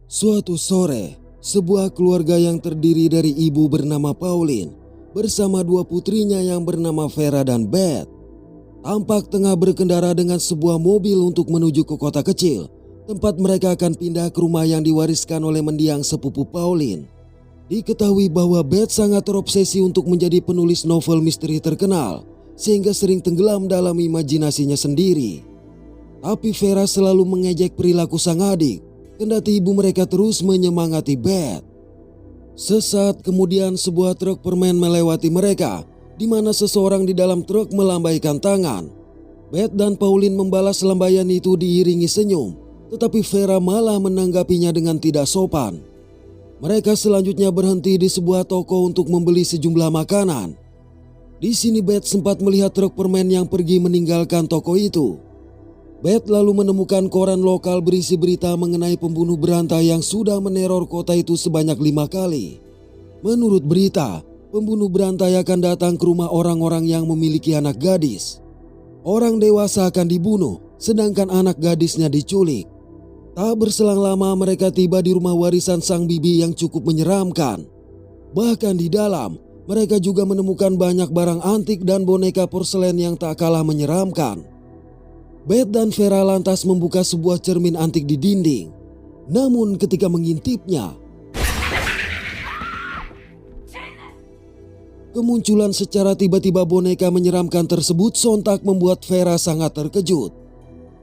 Suatu sore, sebuah keluarga yang terdiri dari ibu bernama Pauline bersama dua putrinya yang bernama Vera dan Beth tampak tengah berkendara dengan sebuah mobil untuk menuju ke kota kecil tempat mereka akan pindah ke rumah yang diwariskan oleh mendiang sepupu Pauline. Diketahui bahwa Beth sangat terobsesi untuk menjadi penulis novel misteri terkenal sehingga sering tenggelam dalam imajinasinya sendiri. Tapi Vera selalu mengejek perilaku sang adik, kendati ibu mereka terus menyemangati Beth. Sesaat kemudian sebuah truk permen melewati mereka, di mana seseorang di dalam truk melambaikan tangan. Beth dan Pauline membalas lambaian itu diiringi senyum, tetapi Vera malah menanggapinya dengan tidak sopan. Mereka selanjutnya berhenti di sebuah toko untuk membeli sejumlah makanan. Di sini Beth sempat melihat truk permen yang pergi meninggalkan toko itu. Beth lalu menemukan koran lokal berisi berita mengenai pembunuh berantai yang sudah meneror kota itu sebanyak 5 kali. Menurut berita, pembunuh berantai akan datang ke rumah orang-orang yang memiliki anak gadis. Orang dewasa akan dibunuh, sedangkan anak gadisnya diculik. Tak berselang lama mereka tiba di rumah warisan sang bibi yang cukup menyeramkan. Bahkan di dalam, mereka juga menemukan banyak barang antik dan boneka porselen yang tak kalah menyeramkan. Beth dan Vera lantas membuka sebuah cermin antik di dinding. Namun ketika mengintipnya, kemunculan secara tiba-tiba boneka menyeramkan tersebut sontak membuat Vera sangat terkejut.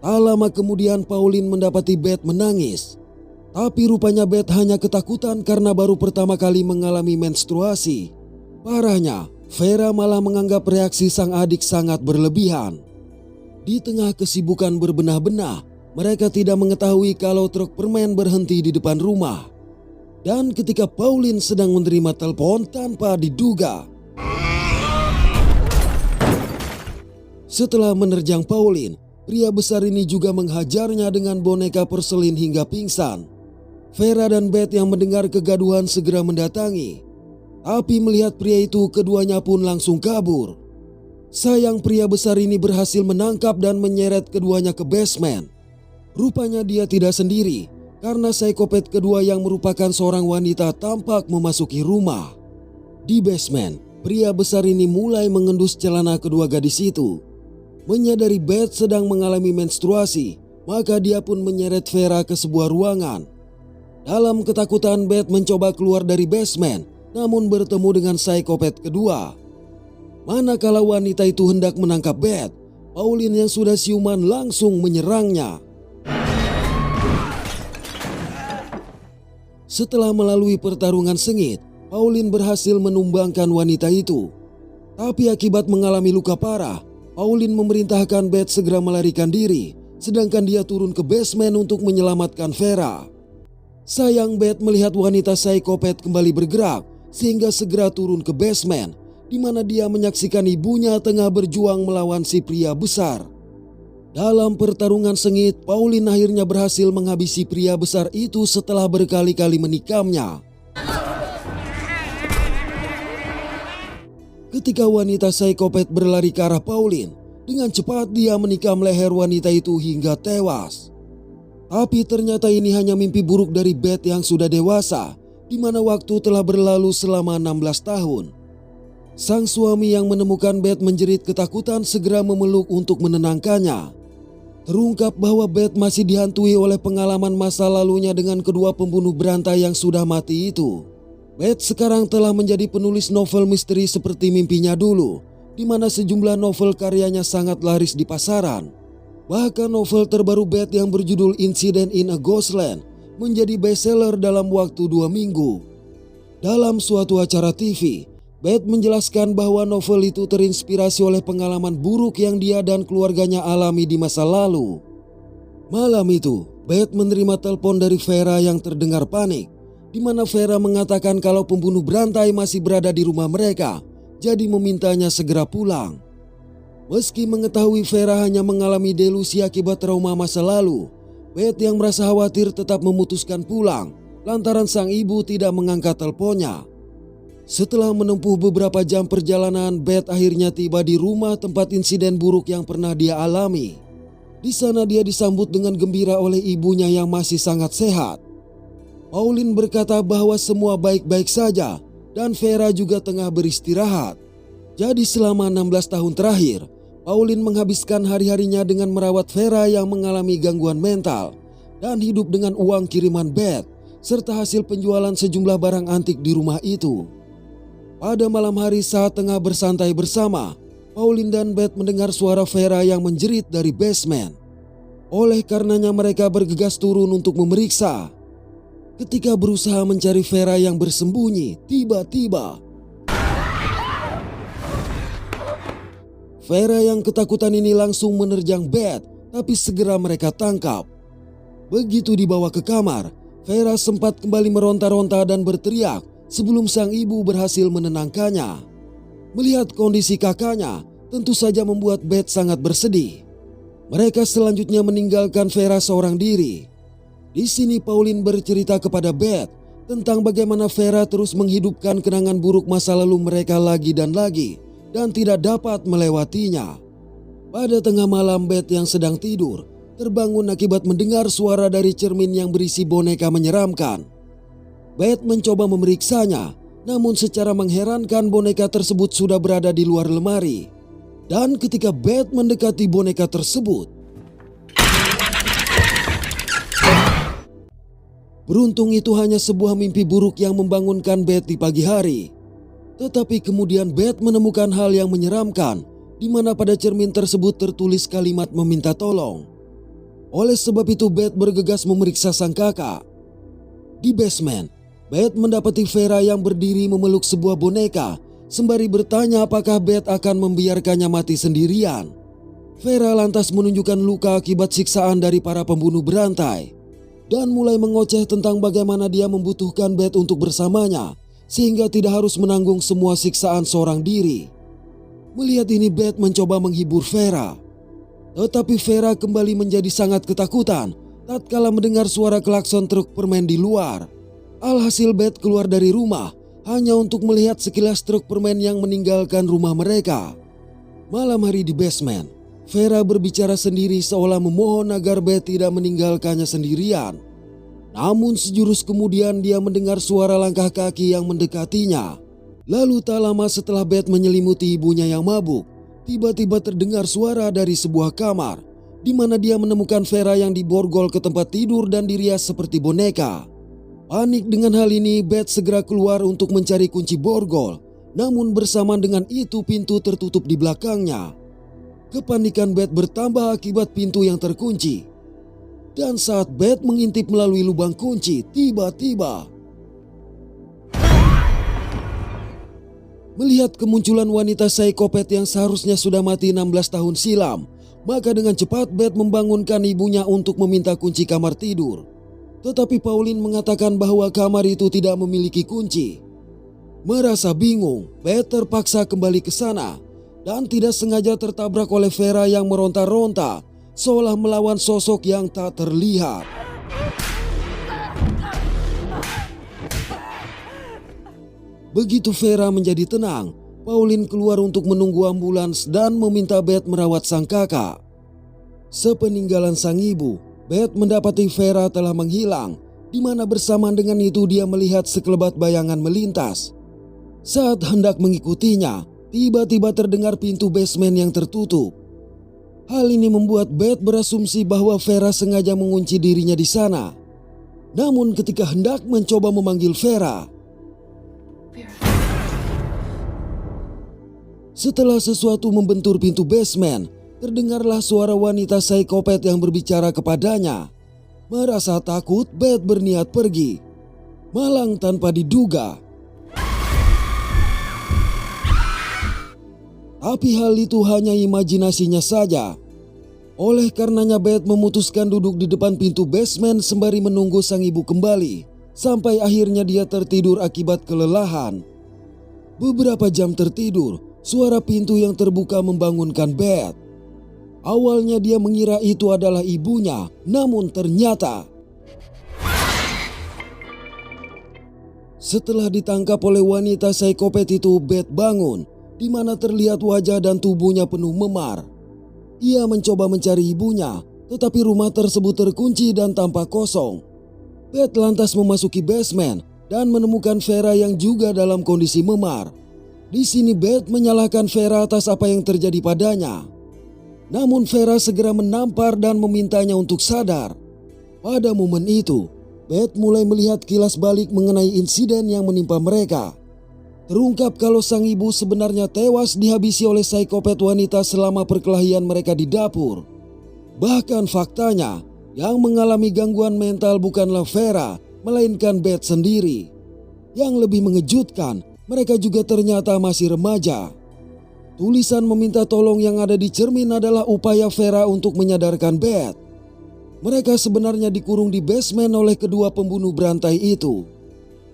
Tak lama kemudian Pauline mendapati Beth menangis. Tapi rupanya Beth hanya ketakutan karena baru pertama kali mengalami menstruasi. Parahnya, Vera malah menganggap reaksi sang adik sangat berlebihan. Di tengah kesibukan berbenah-benah, mereka tidak mengetahui kalau truk permen berhenti di depan rumah. Dan ketika Pauline sedang menerima telepon tanpa diduga, setelah menerjang Pauline, pria besar ini juga menghajarnya dengan boneka porselin hingga pingsan. Vera dan Beth yang mendengar kegaduhan segera mendatangi. Tapi melihat pria itu, keduanya pun langsung kabur. Sayang, pria besar ini berhasil menangkap dan menyeret keduanya ke basement. Rupanya dia tidak sendiri, karena psikopat kedua yang merupakan seorang wanita tampak memasuki rumah. Di basement, pria besar ini mulai mengendus celana kedua gadis itu. Menyadari Beth sedang mengalami menstruasi, maka dia pun menyeret Vera ke sebuah ruangan. Dalam ketakutan, Beth mencoba keluar dari basement, namun bertemu dengan psikopat kedua. Manakala wanita itu hendak menangkap Beth, Pauline yang sudah siuman langsung menyerangnya. Setelah melalui pertarungan sengit, Pauline berhasil menumbangkan wanita itu. Tapi akibat mengalami luka parah, Pauline memerintahkan Beth segera melarikan diri, sedangkan dia turun ke basement untuk menyelamatkan Vera. Sayang, Beth melihat wanita psikopat kembali bergerak, sehingga segera turun ke basement, di mana dia menyaksikan ibunya tengah berjuang melawan si pria besar. Dalam pertarungan sengit, Pauline akhirnya berhasil menghabisi pria besar itu setelah berkali-kali menikamnya. Ketika wanita psikopat berlari ke arah Pauline, dengan cepat dia menikam leher wanita itu hingga tewas. Tapi ternyata ini hanya mimpi buruk dari Beth yang sudah dewasa, di mana waktu telah berlalu selama 16 tahun. Sang suami yang menemukan Beth menjerit ketakutan segera memeluk untuk menenangkannya. Terungkap bahwa Beth masih dihantui oleh pengalaman masa lalunya dengan kedua pembunuh berantai yang sudah mati itu. Beth sekarang telah menjadi penulis novel misteri seperti mimpinya dulu, di mana sejumlah novel karyanya sangat laris di pasaran. Bahkan novel terbaru Beth yang berjudul Incident in a Ghostland menjadi bestseller dalam waktu 2 minggu. Dalam suatu acara TV, Beth menjelaskan bahwa novel itu terinspirasi oleh pengalaman buruk yang dia dan keluarganya alami di masa lalu. Malam itu, Beth menerima telepon dari Vera yang terdengar panik, di mana Vera mengatakan kalau pembunuh berantai masih berada di rumah mereka, jadi memintanya segera pulang. Meski mengetahui Vera hanya mengalami delusi akibat trauma masa lalu, Beth yang merasa khawatir tetap memutuskan pulang, lantaran sang ibu tidak mengangkat teleponnya. Setelah menempuh beberapa jam perjalanan, Beth akhirnya tiba di rumah tempat insiden buruk yang pernah dia alami. Di sana dia disambut dengan gembira oleh ibunya yang masih sangat sehat. Pauline berkata bahwa semua baik-baik saja dan Vera juga tengah beristirahat. Jadi selama 16 tahun terakhir, Pauline menghabiskan hari-harinya dengan merawat Vera yang mengalami gangguan mental dan hidup dengan uang kiriman Beth serta hasil penjualan sejumlah barang antik di rumah itu. Pada malam hari saat tengah bersantai bersama, Pauline dan Beth mendengar suara Vera yang menjerit dari basement. Oleh karenanya mereka bergegas turun untuk memeriksa. Ketika berusaha mencari Vera yang bersembunyi, tiba-tiba Vera yang ketakutan ini langsung menerjang Beth, tapi segera mereka tangkap. Begitu dibawa ke kamar, Vera sempat kembali meronta-ronta dan berteriak sebelum sang ibu berhasil menenangkannya. Melihat kondisi kakaknya, tentu saja membuat Beth sangat bersedih. Mereka selanjutnya meninggalkan Vera seorang diri. Di sini Pauline bercerita kepada Beth tentang bagaimana Vera terus menghidupkan kenangan buruk masa lalu mereka lagi dan lagi dan tidak dapat melewatinya. Pada tengah malam Beth yang sedang tidur terbangun akibat mendengar suara dari cermin yang berisi boneka menyeramkan. Beth mencoba memeriksanya, namun secara mengherankan boneka tersebut sudah berada di luar lemari. Dan ketika Beth mendekati boneka tersebut, beruntung itu hanya sebuah mimpi buruk yang membangunkan Beth di pagi hari. Tetapi kemudian Beth menemukan hal yang menyeramkan, di mana pada cermin tersebut tertulis kalimat meminta tolong. Oleh sebab itu Beth bergegas memeriksa sang kakak. Di basement, Beth mendapati Vera yang berdiri memeluk sebuah boneka, sembari bertanya apakah Beth akan membiarkannya mati sendirian. Vera lantas menunjukkan luka akibat siksaan dari para pembunuh berantai dan mulai mengoceh tentang bagaimana dia membutuhkan Beth untuk bersamanya sehingga tidak harus menanggung semua siksaan seorang diri. Melihat ini Beth mencoba menghibur Vera. Tetapi Vera kembali menjadi sangat ketakutan tatkala mendengar suara klakson truk permen di luar. Alhasil Beth keluar dari rumah hanya untuk melihat sekilas truk permen yang meninggalkan rumah mereka. Malam hari di basement, Vera berbicara sendiri seolah memohon agar Beth tidak meninggalkannya sendirian. Namun sejurus kemudian dia mendengar suara langkah kaki yang mendekatinya. Lalu tak lama setelah Beth menyelimuti ibunya yang mabuk, tiba-tiba terdengar suara dari sebuah kamar, di mana dia menemukan Vera yang diborgol ke tempat tidur dan dirias seperti boneka. Panik dengan hal ini, Beth segera keluar untuk mencari kunci borgol. Namun bersamaan dengan itu pintu tertutup di belakangnya. Kepanikan Beth bertambah akibat pintu yang terkunci. Dan saat Beth mengintip melalui lubang kunci, tiba-tiba melihat kemunculan wanita psikopat yang seharusnya sudah mati 16 tahun silam. Maka dengan cepat Beth membangunkan ibunya untuk meminta kunci kamar tidur. Tetapi Pauline mengatakan bahwa kamar itu tidak memiliki kunci. Merasa bingung, Beth terpaksa kembali ke sana dan tidak sengaja tertabrak oleh Vera yang meronta-ronta seolah melawan sosok yang tak terlihat. Begitu Vera menjadi tenang, Pauline keluar untuk menunggu ambulans dan meminta Beth merawat sang kakak. Sepeninggalan sang ibu, Beth mendapati Vera telah menghilang, di mana bersamaan dengan itu dia melihat sekelebat bayangan melintas. Saat hendak mengikutinya, tiba-tiba terdengar pintu basement yang tertutup. Hal ini membuat Beth berasumsi bahwa Vera sengaja mengunci dirinya di sana. Namun ketika hendak mencoba memanggil Vera, setelah sesuatu membentur pintu basement, terdengarlah suara wanita psikopat yang berbicara kepadanya. Merasa takut, Beth berniat pergi. Malang tanpa diduga, tapi hal itu hanya imajinasinya saja. Oleh karenanya Beth memutuskan duduk di depan pintu basement sembari menunggu sang ibu kembali. Sampai akhirnya dia tertidur akibat kelelahan. Beberapa jam tertidur, suara pintu yang terbuka membangunkan Beth. Awalnya dia mengira itu adalah ibunya, namun ternyata setelah ditangkap oleh wanita psikopat itu, Beth bangun, di mana terlihat wajah dan tubuhnya penuh memar. Ia mencoba mencari ibunya, tetapi rumah tersebut terkunci dan tampak kosong. Beth lantas memasuki basement dan menemukan Vera yang juga dalam kondisi memar. Di sini Beth menyalahkan Vera atas apa yang terjadi padanya. Namun Vera segera menampar dan memintanya untuk sadar. Pada momen itu, Beth mulai melihat kilas balik mengenai insiden yang menimpa mereka. Terungkap kalau sang ibu sebenarnya tewas dihabisi oleh psikopat wanita selama perkelahian mereka di dapur. Bahkan faktanya, yang mengalami gangguan mental bukanlah Vera, melainkan Beth sendiri. Yang lebih mengejutkan, mereka juga ternyata masih remaja. Tulisan meminta tolong yang ada di cermin adalah upaya Vera untuk menyadarkan Beth. Mereka sebenarnya dikurung di basement oleh kedua pembunuh berantai itu.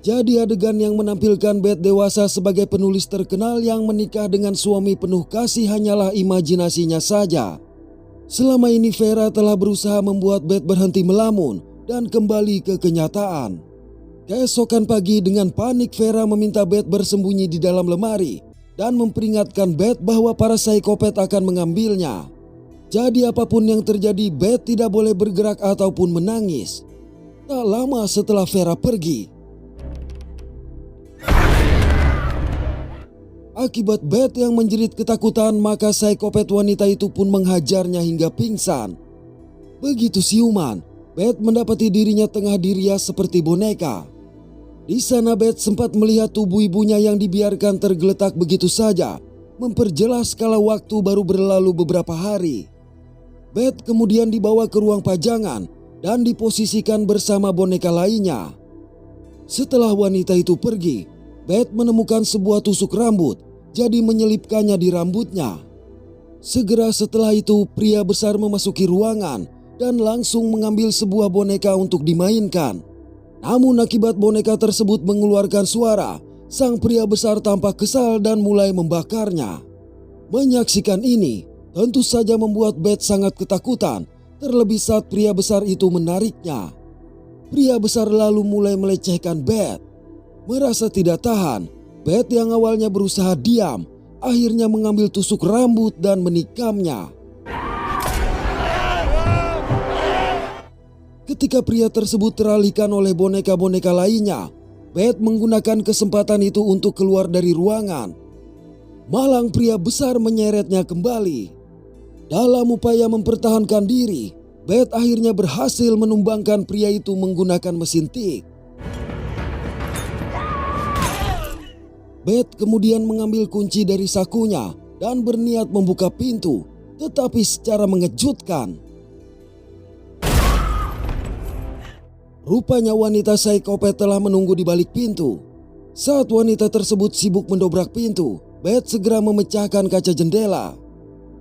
Jadi adegan yang menampilkan Beth dewasa sebagai penulis terkenal yang menikah dengan suami penuh kasih hanyalah imajinasinya saja. Selama ini Vera telah berusaha membuat Beth berhenti melamun dan kembali ke kenyataan. Keesokan pagi dengan panik Vera meminta Beth bersembunyi di dalam lemari dan memperingatkan Beth bahwa para psikopat akan mengambilnya. Jadi apapun yang terjadi, Beth tidak boleh bergerak ataupun menangis. Tak lama setelah Vera pergi, akibat Beth yang menjerit ketakutan, maka psikopat wanita itu pun menghajarnya hingga pingsan. Begitu siuman, Beth mendapati dirinya tengah dirias seperti boneka. Di sana Beth sempat melihat tubuh ibunya yang dibiarkan tergeletak begitu saja, memperjelas kalau waktu baru berlalu beberapa hari. Beth kemudian dibawa ke ruang pajangan dan diposisikan bersama boneka lainnya. Setelah wanita itu pergi, Beth menemukan sebuah tusuk rambut, jadi menyelipkannya di rambutnya. Segera setelah itu, pria besar memasuki ruangan dan langsung mengambil sebuah boneka untuk dimainkan. Namun akibat boneka tersebut mengeluarkan suara, sang pria besar tampak kesal dan mulai membakarnya. Menyaksikan ini tentu saja membuat Beth sangat ketakutan, terlebih saat pria besar itu menariknya. Pria besar lalu mulai melecehkan Beth. Merasa tidak tahan, Beth yang awalnya berusaha diam, akhirnya mengambil tusuk rambut dan menikamnya. Ketika pria tersebut teralihkan oleh boneka-boneka lainnya, Beth menggunakan kesempatan itu untuk keluar dari ruangan. Malang pria besar menyeretnya kembali. Dalam upaya mempertahankan diri, Beth akhirnya berhasil menumbangkan pria itu menggunakan mesin tik. Beth kemudian mengambil kunci dari sakunya dan berniat membuka pintu, tetapi secara mengejutkan, rupanya wanita psikopat telah menunggu di balik pintu. Saat wanita tersebut sibuk mendobrak pintu, Beth segera memecahkan kaca jendela.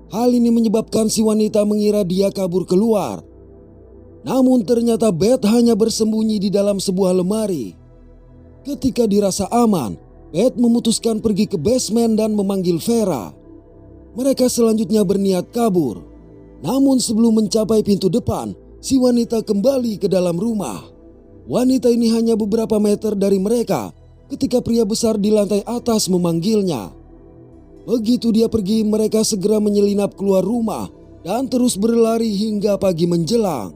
Hal ini menyebabkan si wanita mengira dia kabur keluar. Namun ternyata Beth hanya bersembunyi di dalam sebuah lemari. Ketika dirasa aman, Beth memutuskan pergi ke basement dan memanggil Vera. Mereka selanjutnya berniat kabur. Namun sebelum mencapai pintu depan, si wanita kembali ke dalam rumah. Wanita ini hanya beberapa meter dari mereka ketika pria besar di lantai atas memanggilnya. Begitu dia pergi, mereka segera menyelinap keluar rumah dan terus berlari hingga pagi menjelang.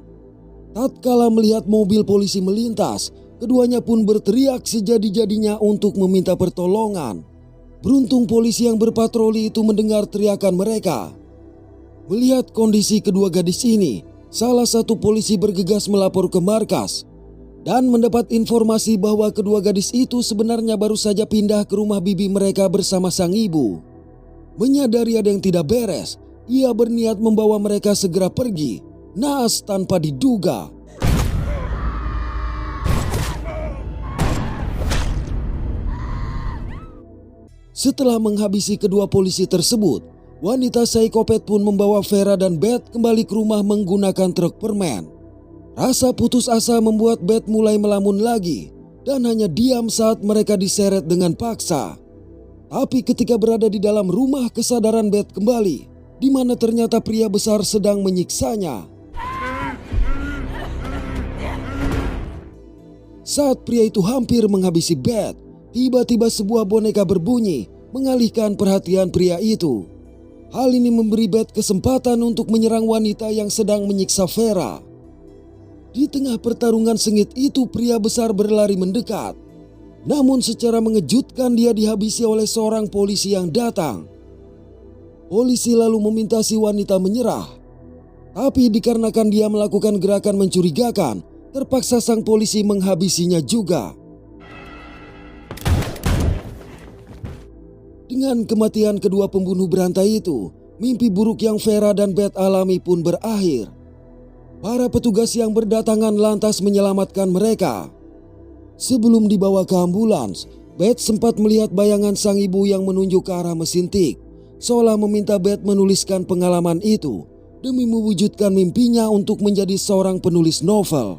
Tatkala melihat mobil polisi melintas, keduanya pun berteriak sejadi-jadinya untuk meminta pertolongan. Beruntung polisi yang berpatroli itu mendengar teriakan mereka. Melihat kondisi kedua gadis ini, salah satu polisi bergegas melapor ke markas dan mendapat informasi bahwa kedua gadis itu sebenarnya baru saja pindah ke rumah bibi mereka bersama sang ibu. Menyadari ada yang tidak beres, ia berniat membawa mereka segera pergi. Naas tanpa diduga, setelah menghabisi kedua polisi tersebut, wanita psikopat pun membawa Vera dan Beth kembali ke rumah menggunakan truk permen. Rasa putus asa membuat Beth mulai melamun lagi dan hanya diam saat mereka diseret dengan paksa. Tapi ketika berada di dalam rumah, kesadaran Beth kembali, di mana ternyata pria besar sedang menyiksanya. Saat pria itu hampir menghabisi Beth, tiba-tiba sebuah boneka berbunyi mengalihkan perhatian pria itu. Hal ini memberi Beth kesempatan untuk menyerang wanita yang sedang menyiksa Vera. Di tengah pertarungan sengit itu pria besar berlari mendekat. Namun secara mengejutkan dia dihabisi oleh seorang polisi yang datang. Polisi lalu meminta si wanita menyerah. Tapi dikarenakan dia melakukan gerakan mencurigakan, terpaksa sang polisi menghabisinya juga. Dengan kematian kedua pembunuh berantai itu, mimpi buruk yang Vera dan Beth alami pun berakhir. Para petugas yang berdatangan lantas menyelamatkan mereka. Sebelum dibawa ke ambulans, Beth sempat melihat bayangan sang ibu yang menunjuk ke arah mesin tik, seolah meminta Beth menuliskan pengalaman itu demi mewujudkan mimpinya untuk menjadi seorang penulis novel.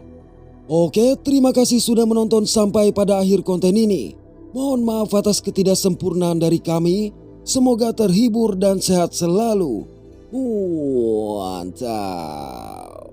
Oke, terima kasih sudah menonton sampai pada akhir konten ini. Mohon maaf atas ketidaksempurnaan dari kami. Semoga terhibur dan sehat selalu. Mantap.